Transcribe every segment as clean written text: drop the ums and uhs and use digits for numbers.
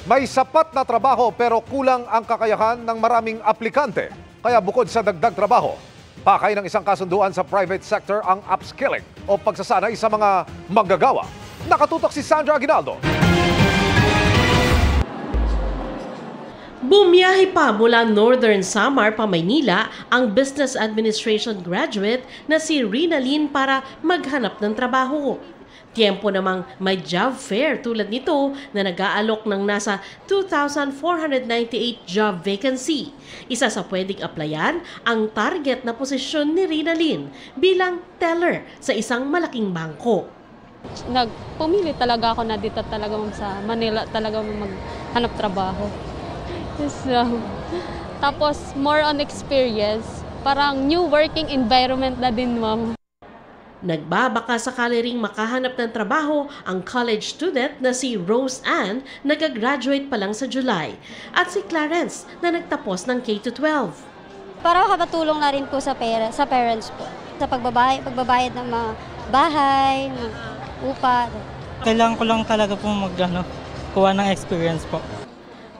May sapat na trabaho pero kulang ang kakayahan ng maraming aplikante. Kaya bukod sa dagdag trabaho, pakay ng isang kasunduan sa private sector ang upskilling o pagsasanay sa mga manggagawa. Nakatutok si Sandra Aguinaldo. Bumiyahe pa mula Northern Samar pa Maynila ang Business Administration graduate na si Rina Lynn para maghanap ng trabaho. Tiempo namang may job fair tulad nito na nag-aalok ng nasa 2,498 job vacancy. Isa sa pwedeng applyan ang target na posisyon ni Rina Lynn bilang teller sa isang malaking bangko. Pumili talaga ako na dito talaga sa Manila talaga maghanap trabaho. Tapos more on experience, parang new working environment na din, ma'am. Nagbabaka sakali ring makahanap ng trabaho ang college student na si Rose Ann na gagraduate pa lang sa July at si Clarence na nagtapos ng K-12. Para makatulong na rin po sa parents po sa pagbabayad ng mga bahay, ng upa. Kailangan ko lang talaga po kuha ng experience po.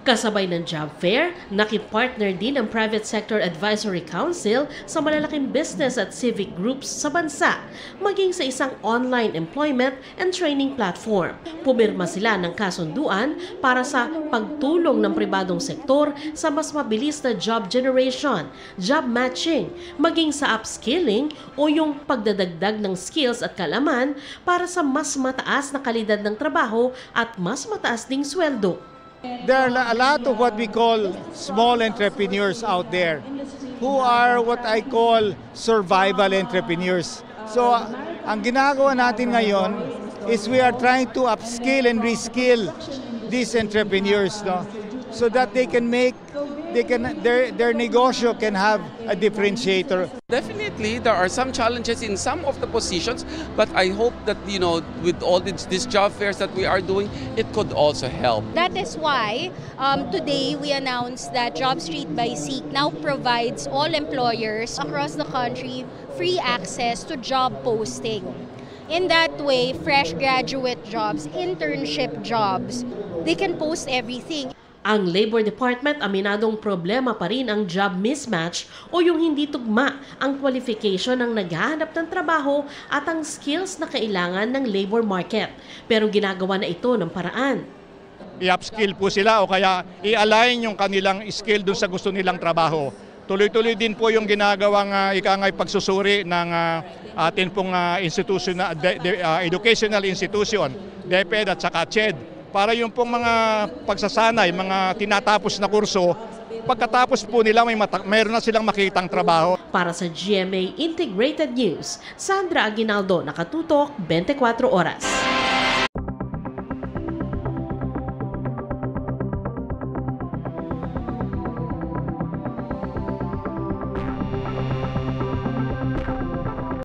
Kasabay ng job fair, nakipartner din ang Private Sector Advisory Council sa malalaking business at civic groups sa bansa, maging sa isang online employment and training platform. Pumirma sila ng kasunduan para sa pagtulong ng pribadong sektor sa mas mabilis na job generation, job matching, maging sa upskilling o yung pagdadagdag ng skills at kaalaman para sa mas mataas na kalidad ng trabaho at mas mataas ding sweldo. There are a lot of what we call small entrepreneurs out there who are what I call survival entrepreneurs. So, ang ginagawa natin ngayon is we are trying to upskill and reskill these entrepreneurs, no? So that their negosyo can have a differentiator. Definitely, there are some challenges in some of the positions, but I hope that, with all these job fairs that we are doing, it could also help. That is why today we announced that JobStreet by Seek now provides all employers across the country free access to job posting. In that way, fresh graduate jobs, internship jobs, they can post everything. Ang Labor Department aminadong problema pa rin ang job mismatch o yung hindi tugma ang qualification ng naghahanap ng trabaho at ang skills na kailangan ng labor market. Pero ginagawa na ito ng paraan. I-upskill po sila o kaya i-align yung kanilang skill dun sa gusto nilang trabaho. Tuloy-tuloy din po yung ginagawang pagsusuri ng atin pong educational institution, DepEd at saka CHED. Para yung pong mga pagsasanay, mga tinatapos na kurso, pagkatapos po nila mayroon na silang makitang trabaho. Para sa GMA Integrated News, Sandra Aguinaldo, Nakatutok, 24 Oras.